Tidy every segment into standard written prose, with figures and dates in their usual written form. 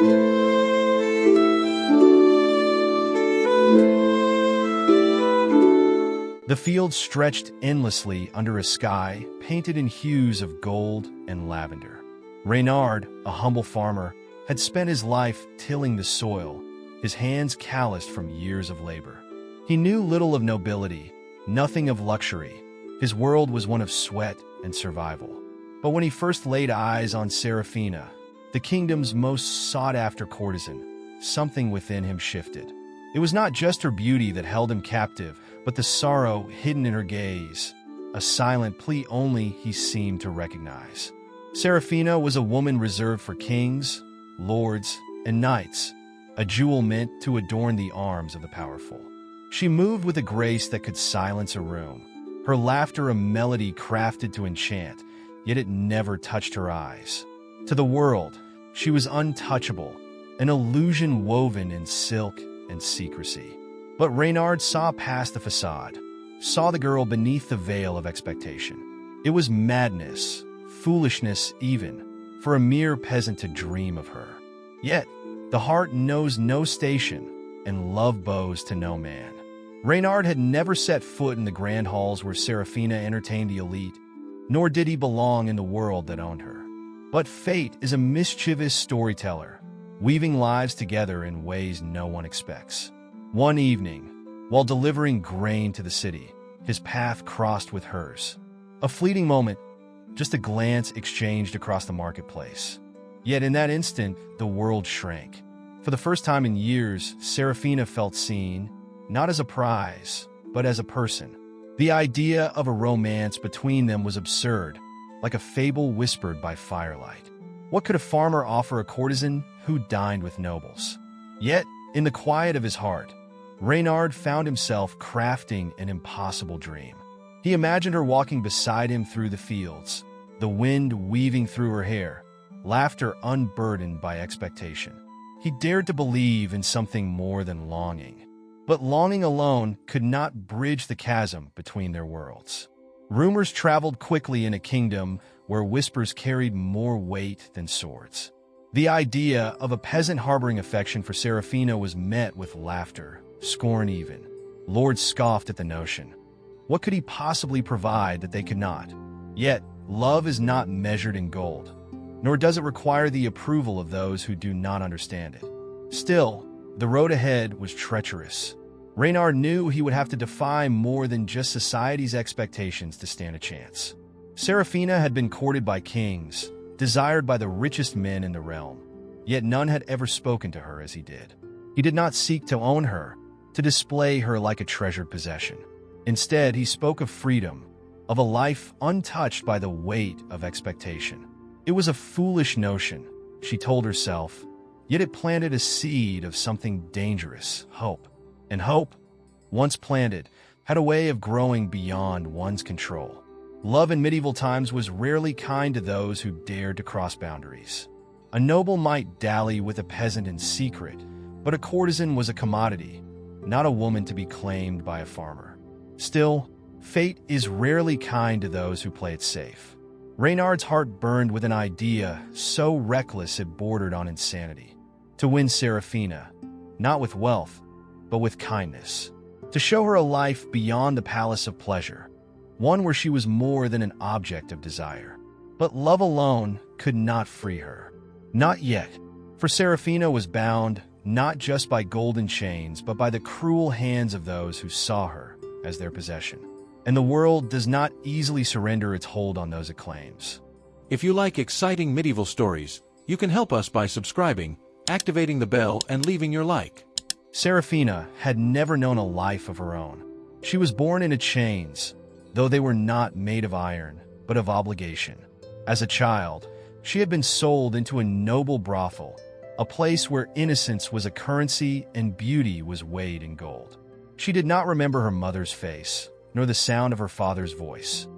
The fields stretched endlessly under a sky painted in hues of gold and lavender. Reynard, a humble farmer, had spent his life tilling the soil, his hands calloused from years of labor. He knew little of nobility, nothing of luxury. His world was one of sweat and survival. But when he first laid eyes on Serafina, the kingdom's most sought-after courtesan, something within him shifted. It was not just her beauty that held him captive, but the sorrow hidden in her gaze, a silent plea only he seemed to recognize. Serafina was a woman reserved for kings, lords, and knights, a jewel meant to adorn the arms of the powerful. She moved with a grace that could silence a room, her laughter a melody crafted to enchant, yet it never touched her eyes. To the world, she was untouchable, an illusion woven in silk and secrecy. But Reynard saw past the facade, saw the girl beneath the veil of expectation. It was madness, foolishness even, for a mere peasant to dream of her. Yet, the heart knows no station, and love bows to no man. Reynard had never set foot in the grand halls where Serafina entertained the elite, nor did he belong in the world that owned her. But fate is a mischievous storyteller, weaving lives together in ways no one expects. One evening, while delivering grain to the city, his path crossed with hers. A fleeting moment, just a glance exchanged across the marketplace. Yet in that instant, the world shrank. For the first time in years, Serafina felt seen, not as a prize, but as a person. The idea of a romance between them was absurd, like a fable whispered by firelight. What could a farmer offer a courtesan who dined with nobles? Yet, in the quiet of his heart, Reynard found himself crafting an impossible dream. He imagined her walking beside him through the fields, the wind weaving through her hair, laughter unburdened by expectation. He dared to believe in something more than longing. But longing alone could not bridge the chasm between their worlds. Rumors traveled quickly in a kingdom where whispers carried more weight than swords. The idea of a peasant harboring affection for Serafina was met with laughter, scorn even. Lords scoffed at the notion. What could he possibly provide that they could not? Yet, love is not measured in gold, nor does it require the approval of those who do not understand it. Still, the road ahead was treacherous. Reynard knew he would have to defy more than just society's expectations to stand a chance. Serafina had been courted by kings, desired by the richest men in the realm, yet none had ever spoken to her as he did. He did not seek to own her, to display her like a treasured possession. Instead, he spoke of freedom, of a life untouched by the weight of expectation. It was a foolish notion, she told herself, yet it planted a seed of something dangerous, hope. And hope, once planted, had a way of growing beyond one's control. Love in medieval times was rarely kind to those who dared to cross boundaries. A noble might dally with a peasant in secret, but a courtesan was a commodity, not a woman to be claimed by a farmer. Still, fate is rarely kind to those who play it safe. Reynard's heart burned with an idea so reckless it bordered on insanity. To win Serafina, not with wealth, but with kindness. To show her a life beyond the palace of pleasure, one where she was more than an object of desire. But love alone could not free her. Not yet, for Serafina was bound not just by golden chains, but by the cruel hands of those who saw her as their possession. And the world does not easily surrender its hold on those it claims. If you like exciting medieval stories, you can help us by subscribing, activating the bell, and leaving your like. Serafina had never known a life of her own. She was born into chains, though they were not made of iron, but of obligation. As a child, she had been sold into a noble brothel, a place where innocence was a currency and beauty was weighed in gold. She did not remember her mother's face, nor the sound of her father's voice.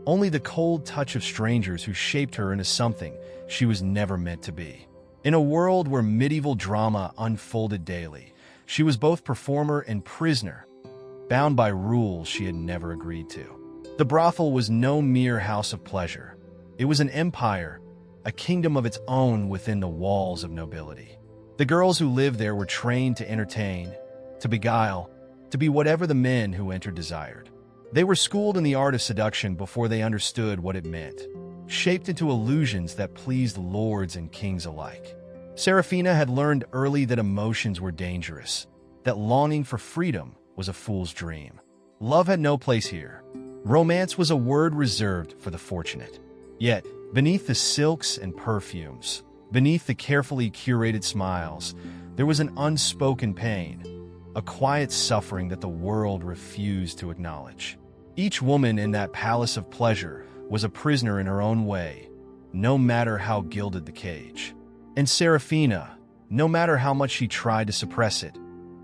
Only the cold touch of strangers who shaped her into something she was never meant to be. In a world where medieval drama unfolded daily, she was both performer and prisoner, bound by rules she had never agreed to. The brothel was no mere house of pleasure. It was an empire, a kingdom of its own within the walls of nobility. The girls who lived there were trained to entertain, to beguile, to be whatever the men who entered desired. They were schooled in the art of seduction before they understood what it meant, shaped into illusions that pleased lords and kings alike. Seraphina had learned early that emotions were dangerous, that longing for freedom was a fool's dream. Love had no place here. Romance was a word reserved for the fortunate. Yet, beneath the silks and perfumes, beneath the carefully curated smiles, there was an unspoken pain, a quiet suffering that the world refused to acknowledge. Each woman in that palace of pleasure was a prisoner in her own way, no matter how gilded the cage. And Seraphina, no matter how much she tried to suppress it,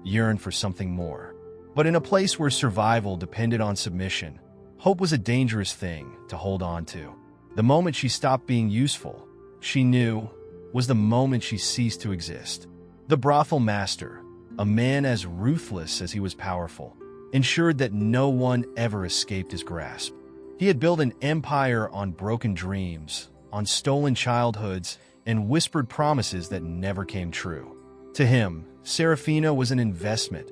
yearned for something more. But in a place where survival depended on submission, hope was a dangerous thing to hold on to. The moment she stopped being useful, she knew, was the moment she ceased to exist. The brothel master, a man as ruthless as he was powerful, ensured that no one ever escaped his grasp. He had built an empire on broken dreams, on stolen childhoods, and whispered promises that never came true. To him, Seraphina was an investment,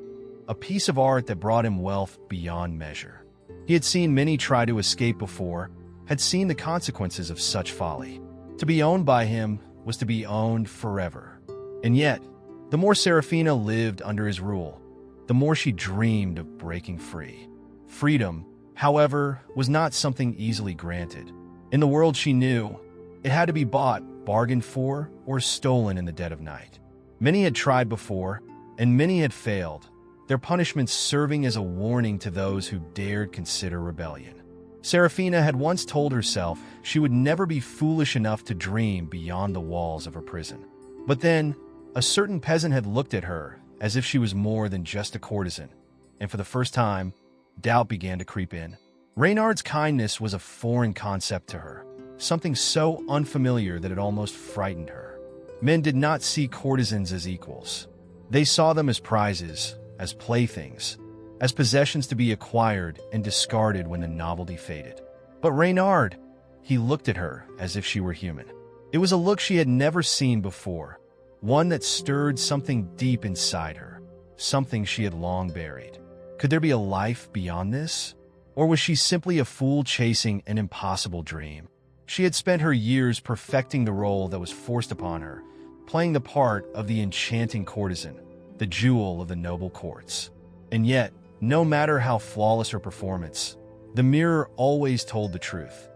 a piece of art that brought him wealth beyond measure. He had seen many try to escape before, had seen the consequences of such folly. To be owned by him was to be owned forever. And yet, the more Seraphina lived under his rule, the more she dreamed of breaking free. Freedom, however, was not something easily granted. In the world she knew, it had to be bought, bargained for, or stolen in the dead of night. Many had tried before, and many had failed, their punishments serving as a warning to those who dared consider rebellion. Seraphina had once told herself she would never be foolish enough to dream beyond the walls of her prison. But then, a certain peasant had looked at her as if she was more than just a courtesan, and for the first time, doubt began to creep in. Reynard's kindness was a foreign concept to her, something so unfamiliar that it almost frightened her. Men did not see courtesans as equals. They saw them as prizes, as playthings, as possessions to be acquired and discarded when the novelty faded. But Reynard, he looked at her as if she were human. It was a look she had never seen before, one that stirred something deep inside her, something she had long buried. Could there be a life beyond this? Or was she simply a fool chasing an impossible dream? She had spent her years perfecting the role that was forced upon her, playing the part of the enchanting courtesan, the jewel of the noble courts. And yet, no matter how flawless her performance, the mirror always told the truth.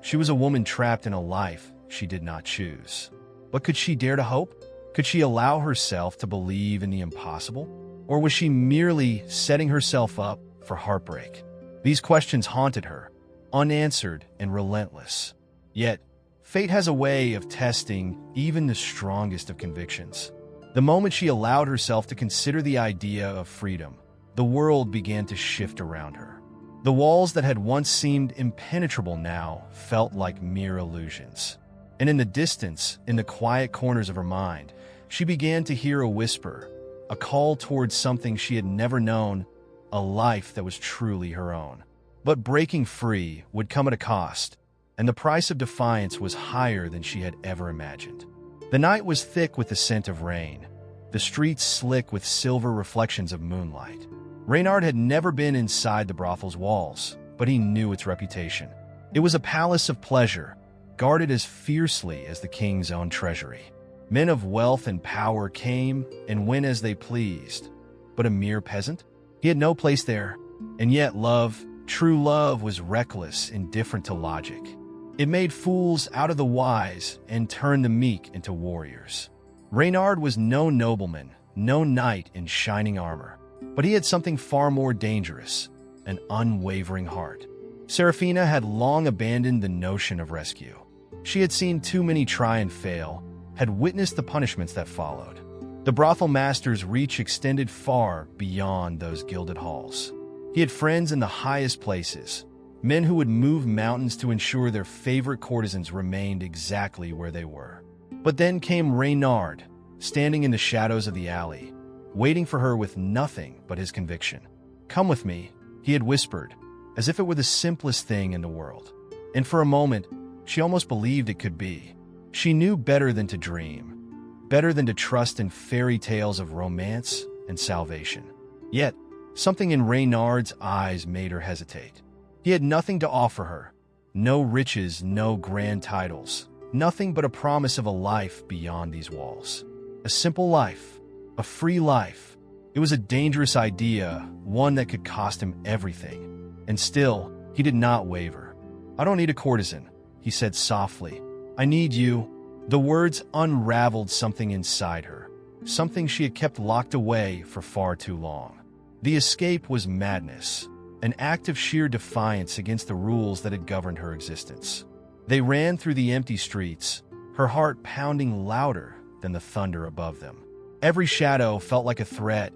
She was a woman trapped in a life she did not choose. But could she dare to hope? Could she allow herself to believe in the impossible? Or was she merely setting herself up for heartbreak? These questions haunted her, unanswered and relentless. Yet, fate has a way of testing even the strongest of convictions. The moment she allowed herself to consider the idea of freedom, the world began to shift around her. The walls that had once seemed impenetrable now felt like mere illusions. And in the distance, in the quiet corners of her mind, she began to hear a whisper, a call towards something she had never known, a life that was truly her own. But breaking free would come at a cost, and the price of defiance was higher than she had ever imagined. The night was thick with the scent of rain, the streets slick with silver reflections of moonlight. Reynard had never been inside the brothel's walls, but he knew its reputation. It was a palace of pleasure, guarded as fiercely as the king's own treasury. Men of wealth and power came and went as they pleased, but a mere peasant? He had no place there. And yet love, true love, was reckless, indifferent to logic. It made fools out of the wise and turned the meek into warriors. Reynard was no nobleman, no knight in shining armor, but he had something far more dangerous, an unwavering heart. Seraphina had long abandoned the notion of rescue. She had seen too many try and fail, had witnessed the punishments that followed. The brothel master's reach extended far beyond those gilded halls. He had friends in the highest places, men who would move mountains to ensure their favorite courtesans remained exactly where they were. But then came Reynard, standing in the shadows of the alley, waiting for her with nothing but his conviction. "Come with me," he had whispered, as if it were the simplest thing in the world. And for a moment, she almost believed it could be. She knew better than to dream. better than to trust in fairy tales of romance and salvation. Yet, something in Reynard's eyes made her hesitate. He had nothing to offer her. No riches, no grand titles. Nothing but a promise of a life beyond these walls. A simple life. A free life. It was a dangerous idea, one that could cost him everything. And still, he did not waver. "I don't need a courtesan," he said softly. "I need you." The words unraveled something inside her, something she had kept locked away for far too long. The escape was madness, an act of sheer defiance against the rules that had governed her existence. They ran through the empty streets, her heart pounding louder than the thunder above them. Every shadow felt like a threat,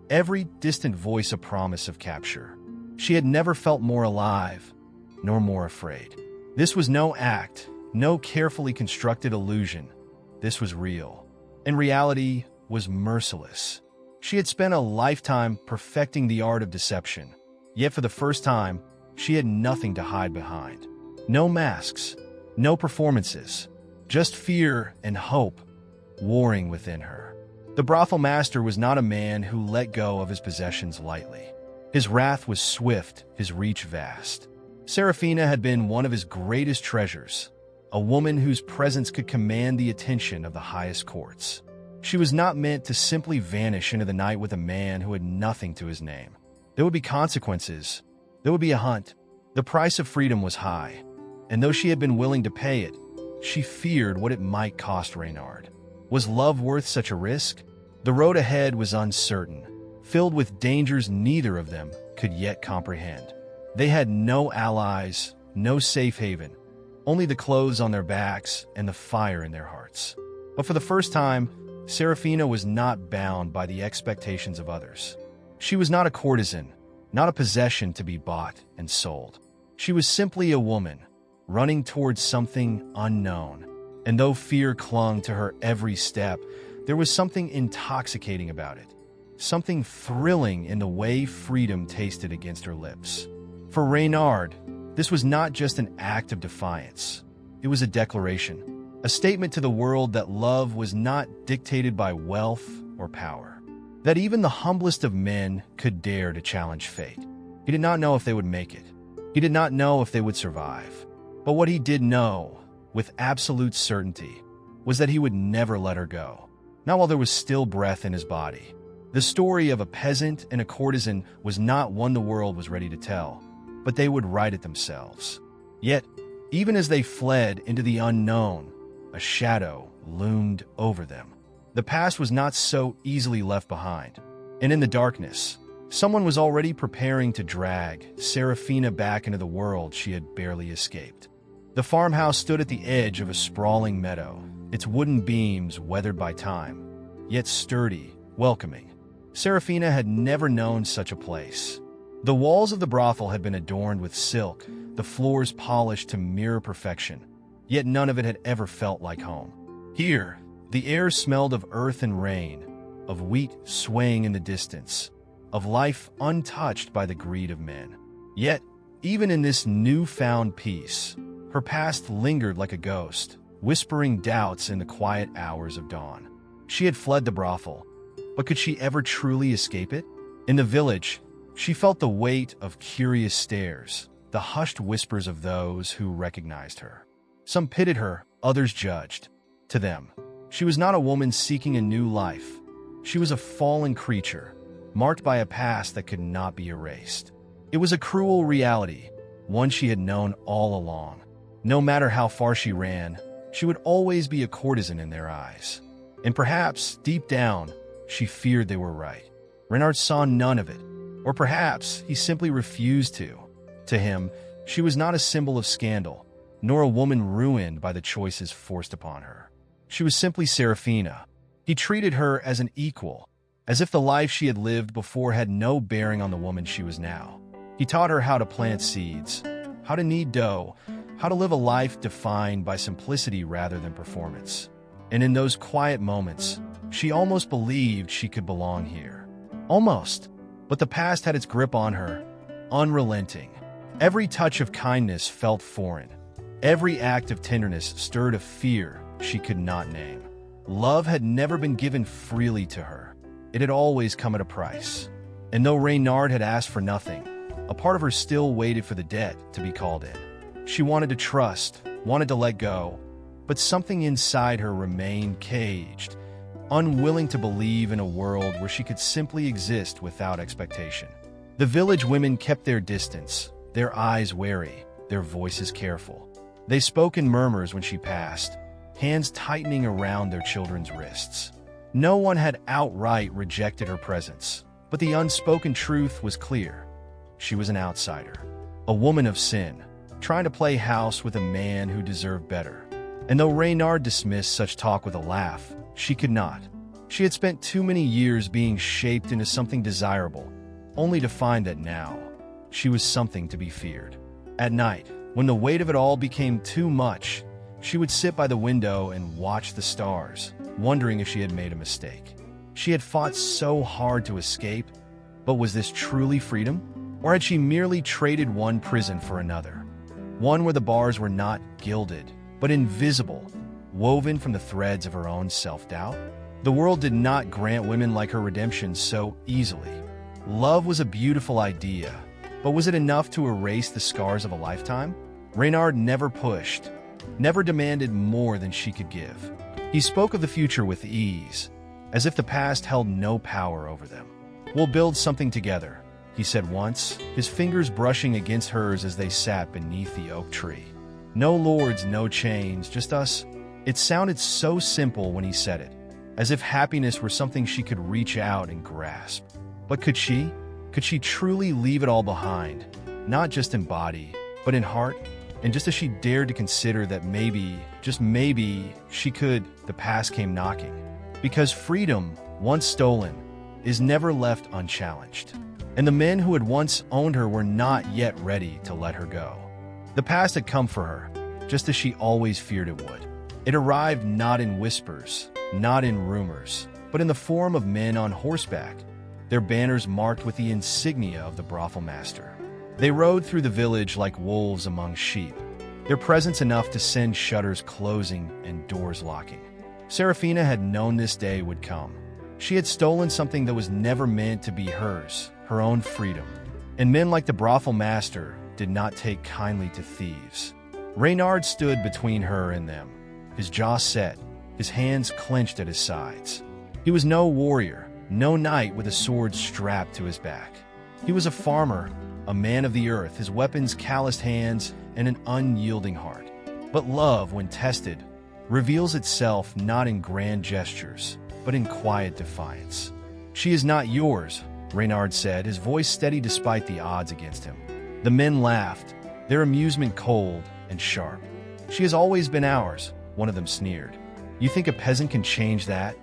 every distant voice a promise of capture. She had never felt more alive, nor more afraid. This was no act, no carefully constructed illusion. This was real, and reality was merciless. She had spent a lifetime perfecting the art of deception, yet for the first time, she had nothing to hide behind. No masks, no performances, just fear and hope warring within her. The brothel master was not a man who let go of his possessions lightly. His wrath was swift, his reach vast. Seraphina had been one of his greatest treasures, a woman whose presence could command the attention of the highest courts. She was not meant to simply vanish into the night with a man who had nothing to his name. There would be consequences. There would be a hunt. The price of freedom was high, and though she had been willing to pay it, she feared what it might cost Reynard. Was love worth such a risk? The road ahead was uncertain, filled with dangers neither of them could yet comprehend. They had no allies, no safe haven, only the clothes on their backs and the fire in their hearts. But for the first time, Seraphina was not bound by the expectations of others. She was not a courtesan, not a possession to be bought and sold. She was simply a woman, running towards something unknown. And though fear clung to her every step, there was something intoxicating about it. Something thrilling in the way freedom tasted against her lips. For Reynard, this was not just an act of defiance. It was a declaration, a statement to the world that love was not dictated by wealth or power, that even the humblest of men could dare to challenge fate. He did not know if they would make it. He did not know if they would survive. But what he did know, with absolute certainty, was that he would never let her go, not while there was still breath in his body. The story of a peasant and a courtesan was not one the world was ready to tell, but they would write it themselves. Yet, even as they fled into the unknown, a shadow loomed over them. The past was not so easily left behind, and in the darkness, someone was already preparing to drag Seraphina back into the world she had barely escaped. The farmhouse stood at the edge of a sprawling meadow, its wooden beams weathered by time, yet sturdy, welcoming. Seraphina had never known such a place. The walls of the brothel had been adorned with silk, the floors polished to mirror perfection, yet none of it had ever felt like home. Here, the air smelled of earth and rain, of wheat swaying in the distance, of life untouched by the greed of men. Yet, even in this newfound peace, her past lingered like a ghost, whispering doubts in the quiet hours of dawn. She had fled the brothel, but could she ever truly escape it? In the village, she felt the weight of curious stares, the hushed whispers of those who recognized her. Some pitied her, others judged. To them, she was not a woman seeking a new life. She was a fallen creature, marked by a past that could not be erased. It was a cruel reality, one she had known all along. No matter how far she ran, she would always be a courtesan in their eyes. And perhaps, deep down, she feared they were right. Reynard saw none of it. Or perhaps he simply refused to. To him, she was not a symbol of scandal, nor a woman ruined by the choices forced upon her. She was simply Seraphina. He treated her as an equal, as if the life she had lived before had no bearing on the woman she was now. He taught her how to plant seeds, how to knead dough, how to live a life defined by simplicity rather than performance. And in those quiet moments, she almost believed she could belong here. Almost. But the past had its grip on her, unrelenting. Every touch of kindness felt foreign. Every act of tenderness stirred a fear she could not name. Love had never been given freely to her. It had always come at a price. And though Reynard had asked for nothing, a part of her still waited for the debt to be called in. She wanted to trust, wanted to let go, but something inside her remained caged, unwilling to believe in a world where she could simply exist without expectation. The village women kept their distance, their eyes wary, their voices careful. They spoke in murmurs when she passed, hands tightening around their children's wrists. No one had outright rejected her presence, but the unspoken truth was clear. She was an outsider, a woman of sin, trying to play house with a man who deserved better. And though Reynard dismissed such talk with a laugh, she could not. She had spent too many years being shaped into something desirable, only to find that now, she was something to be feared. At night, when the weight of it all became too much, she would sit by the window and watch the stars, wondering if she had made a mistake. She had fought so hard to escape, but was this truly freedom? Or had she merely traded one prison for another? One where the bars were not gilded, but invisible, woven from the threads of her own self-doubt? The world did not grant women like her redemption so easily. Love was a beautiful idea, but was it enough to erase the scars of a lifetime? Reynard never pushed, never demanded more than she could give. He spoke of the future with ease, as if the past held no power over them. "We'll build something together," he said once, his fingers brushing against hers as they sat beneath the oak tree. No lords, no chains, just us. It sounded so simple when he said it, as if happiness were something she could reach out and grasp. But could she? Could she truly leave it all behind, not just in body, but in heart? And just as she dared to consider that maybe, just maybe, she could, the past came knocking. Because freedom, once stolen, is never left unchallenged. And the men who had once owned her were not yet ready to let her go. The past had come for her, just as she always feared it would. It arrived not in whispers, not in rumors, but in the form of men on horseback, their banners marked with the insignia of the brothel master. They rode through the village like wolves among sheep, their presence enough to send shutters closing and doors locking. Serafina had known this day would come. She had stolen something that was never meant to be hers, her own freedom. And men like the brothel master did not take kindly to thieves. Reynard stood between her and them, his jaw set, his hands clenched at his sides. He was no warrior, no knight with a sword strapped to his back. He was a farmer, a man of the earth, his weapons calloused hands and an unyielding heart. But love, when tested, reveals itself not in grand gestures, but in quiet defiance. "She is not yours," Reynard said, his voice steady despite the odds against him. The men laughed, their amusement cold and sharp. "She has always been ours," one of them sneered. "You think a peasant can change that?"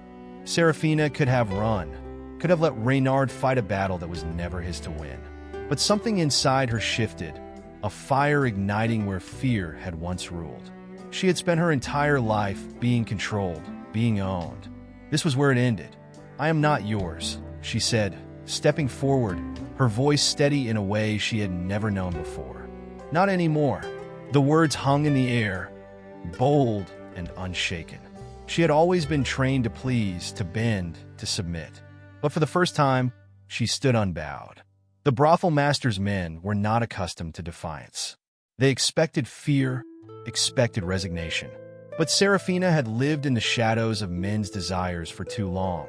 Serafina could have run, could have let Reynard fight a battle that was never his to win. But something inside her shifted, a fire igniting where fear had once ruled. She had spent her entire life being controlled, being owned. This was where it ended. "I am not yours," she said, stepping forward, her voice steady in a way she had never known before. "Not anymore." The words hung in the air, bold and unshaken. She had always been trained to please, to bend, to submit. But for the first time, she stood unbowed. The brothel master's men were not accustomed to defiance. They expected fear, expected resignation. But Serafina had lived in the shadows of men's desires for too long,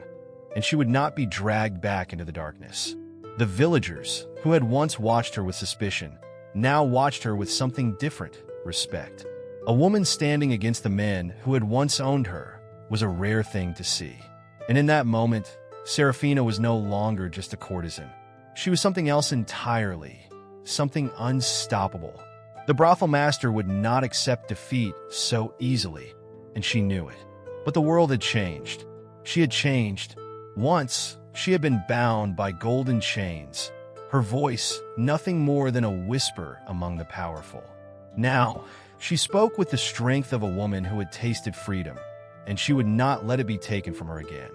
and she would not be dragged back into the darkness. The villagers, who had once watched her with suspicion, now watched her with something different, respect. A woman standing against the men who had once owned her was a rare thing to see. And in that moment, Serafina was no longer just a courtesan. She was something else entirely, something unstoppable. The brothel master would not accept defeat so easily, and she knew it. But the world had changed. She had changed. Once, she had been bound by golden chains, her voice nothing more than a whisper among the powerful. Now, she spoke with the strength of a woman who had tasted freedom, and she would not let it be taken from her again.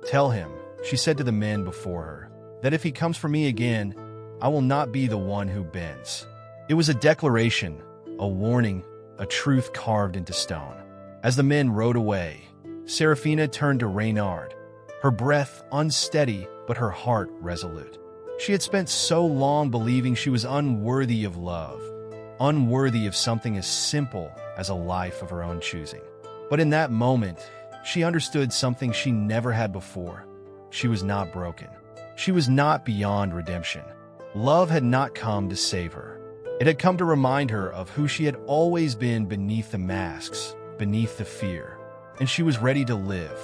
"Tell him," she said to the men before her, "that if he comes for me again, I will not be the one who bends." It was a declaration, a warning, a truth carved into stone. As the men rode away, Serafina turned to Reynard, her breath unsteady but her heart resolute. She had spent so long believing she was unworthy of love, unworthy of something as simple as a life of her own choosing. But in that moment, she understood something she never had before. She was not broken. She was not beyond redemption. Love had not come to save her. It had come to remind her of who she had always been beneath the masks, beneath the fear. And she was ready to live.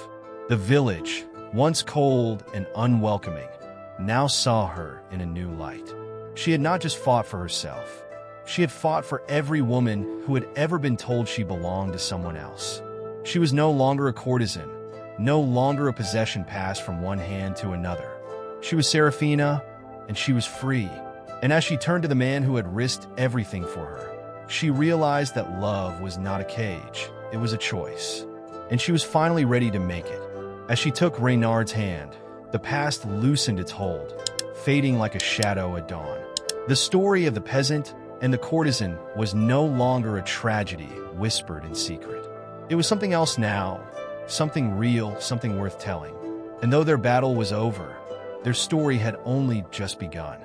The village, once cold and unwelcoming, now saw her in a new light. She had not just fought for herself. She had fought for every woman who had ever been told she belonged to someone else. She was no longer a courtesan, no longer a possession passed from one hand to another. She was Serafina, and she was free. And as she turned to the man who had risked everything for her, she realized that love was not a cage, it was a choice. And she was finally ready to make it. As she took Reynard's hand, the past loosened its hold, fading like a shadow at dawn. The story of the peasant and the courtesan was no longer a tragedy whispered in secret. It was something else now, something real, something worth telling. And though their battle was over, their story had only just begun.